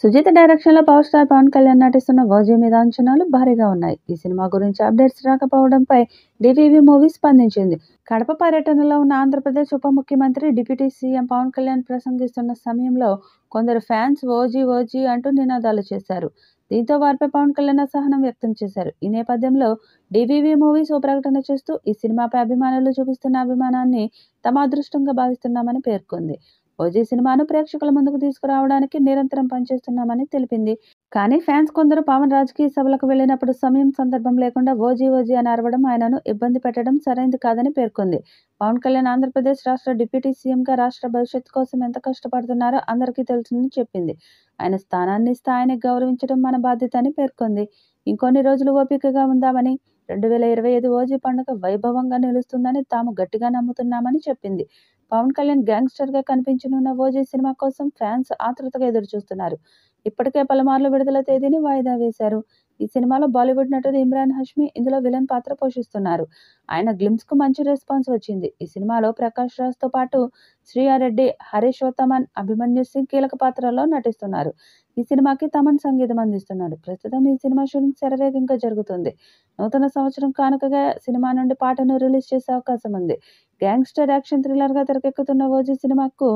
సుజిత్ డైరెక్షన్‌లో power star Pawan Kalyan నటిస్తున్న 'OG' మీద అంచనాలు భారీగా ఉన్నాయి. ఈ సినిమా గురించి అప్డేట్స్ రాకపోవడంపై డివివి మూవీ స్పందించింది. కడప పర్యటనలో ఉన్న ఆంధ్రప్రదేశ్ ఉప ముఖ్యమంత్రి, డిప్యూటీ సీఎం పవన్ కళ్యాణ్ ప్రసంగిస్తున్న సమయంలో కొందరు ఫ్యాన్స్ 'ఓజీ ఓజీ' అంటూ నినాదాలు చేశారు. దీంతో వారిపై పవన్ కళ్యాణ్ అసహనం వ్యక్తం చేశారు. ఈ నేపథ్యంలో డివివి మూవీస్ ఓ ప్రకటన చేస్తూ ఈ సినిమాపై అభిమానులు చూపిస్తున్న అభిమానాన్ని తమ అదృష్టంగా భావిస్తున్నామని పేర్కొంది. 'ఓజీ' సినిమాను ప్రేక్షకుల ముందుకు తీసుకురావడానికి నిరంతరం పనిచేస్తున్నామని తెలిపింది. కానీ ఫ్యాన్స్ కొందరు పవన్ రాజకీయ సభలకు వెళ్లినప్పుడు సమయం, సందర్భం లేకుండా 'ఓజీ ఓజీ' అని అరవడం, ఆయనను ఇబ్బంది పెట్టడం సరైంది కాదని పేర్కొంది. పవన్ కళ్యాణ్ ఆంధ్రప్రదేశ్ రాష్ట్ర డిప్యూటీ సీఎంగా రాష్ట్ర భవిష్యత్తు కోసం ఎంత కష్టపడుతున్నారో అందరికీ తెలుసని చెప్పింది. ఆయన స్థానాన్ని, స్థాయిని గౌరవించడం మన బాధ్యత అని పేర్కొంది. ఇంకొన్ని రోజులు ఓపికగా ఉందామని, 2025 ఓజీ పండుగ వైభవంగా నిలుస్తుందని తాము గట్టిగా నమ్ముతున్నామని చెప్పింది. పవన్ కళ్యాణ్ గ్యాంగ్స్టర్‌గా కనిపించనున్న 'ఓజీ' సినిమా కోసం ఫ్యాన్స్ ఆతృతగా ఎదురుచూస్తున్నారు. ఇప్పటికే పలుమార్లు విడుదల తేదీని వాయిదా వేశారు. ఈ సినిమాలో బాలీవుడ్ నటుడు ఇమ్రాన్ హష్మీ ఇందులో విలన్ పాత్ర పోషిస్తున్నారు. ఆయన గ్లింప్స్‌కు మంచి రెస్పాన్స్ వచ్చింది. ఈ సినిమాలో ప్రకాష్ రాజ్‌తో పాటు శ్రియా రెడ్డి, హరీష్ వత్తమన్, అభిమన్యు సింగ్ కీలక పాత్రల్లో నటిస్తున్నారు. ఈ సినిమాకి తమన్ సంగీతం అందిస్తున్నాడు. ప్రస్తుతం ఈ సినిమా షూటింగ్ శరవేగంగా జరుగుతుంది. నూతన సంవత్సరం కానుకగా సినిమా నుండి పాటను రిలీజ్ చేసే అవకాశం ఉంది. గ్యాంగ్స్టర్ యాక్షన్ థ్రిల్లర్‌గా తెరకెక్కుతున్న 'ఓజీ' సినిమాకు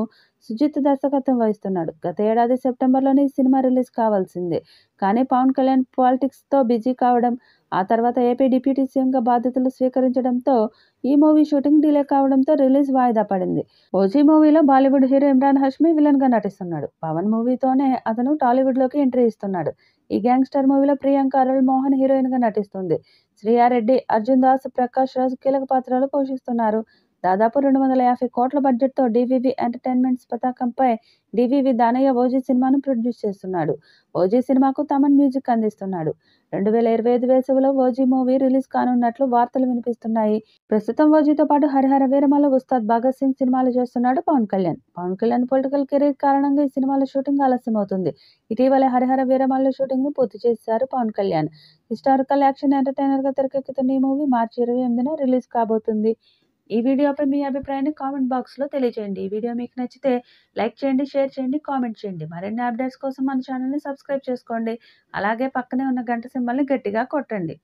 సుజిత్ దర్శకత్వం వహిస్తున్నాడు. గత ఏడాది సెప్టెంబర్‌లోనే ఈ సినిమా రిలీజ్ కావాల్సిందే. కానీ పవన్ కళ్యాణ్ పాలిటిక్స్‌తో బిజీ కావడం, ఆ తర్వాత ఏపీ డిప్యూటీ సీఎంగా బాధ్యతలు స్వీకరించడంతో ఈ మూవీ షూటింగ్ డిలే కావడంతో రిలీజ్ వాయిదా పడింది. 'ఓజీ' మూవీలో బాలీవుడ్ హీరో ఇమ్రాన్ హష్మీ విలన్‌గా నటిస్తున్నాడు. పవన్ మూవీతోనే అతను టాలీవుడ్‌లోకి ఎంట్రీ ఇస్తున్నాడు. ఈ గ్యాంగ్స్టర్ మూవీలో ప్రియాంక అరుళ్ మోహన్ హీరోయిన్‌గా నటిస్తుంది. శ్రియా రెడ్డి, అర్జున్ దాస్, ప్రకాష్ రాజ్ కీలక పాత్రలు పోషిస్తున్నారు. దాదాపు 250 కోట్ల బడ్జెట్‌తో డివివి ఎంటర్‌టైన్‌మెంట్స్ పతాకంపై డివివి దానయ్య 'ఓజీ' సినిమాను ప్రొడ్యూస్ చేస్తున్నాడు. 'ఓజీ' సినిమాకు తమన్ మ్యూజిక్ అందిస్తున్నాడు. 2025 వేసవిలో 'ఓజీ' మూవీ రిలీజ్ కానున్నట్లు వార్తలు వినిపిస్తున్నాయి. ప్రస్తుతం 'ఓజీ'తో పాటు 'హరిహర వీరమల్లు', 'ఉస్తాద్ భగత్ సింగ్' సినిమాలు చేస్తున్నాడు పవన్ కళ్యాణ్. పవన్ కళ్యాణ్ పొలిటికల్ కెరీర్ కారణంగా ఈ సినిమాల షూటింగ్ ఆలస్యమవుతుంది. ఇటీవలే 'హరిహర వీరమల్లు' షూటింగ్‌ను పూర్తి చేశారు పవన్ కళ్యాణ్. హిస్టారికల్ యాక్షన్ ఎంటర్‌టైనర్‌గా తెరకెక్కుతున్న ఈ మూవీ మార్చి 28న రిలీజ్ కాబోతుంది. ఈ వీడియోపై మీ అభిప్రాయాన్ని కామెంట్ బాక్స్‌లో తెలియజేయండి. ఈ వీడియో మీకు నచ్చితే లైక్ చేయండి, షేర్ చేయండి, కామెంట్ చేయండి. మరిన్ని అప్డేట్స్ కోసం మన ఛానల్‌ని సబ్స్క్రైబ్ చేసుకోండి. అలాగే పక్కనే ఉన్న గంట సింబల్‌ని గట్టిగా కొట్టండి.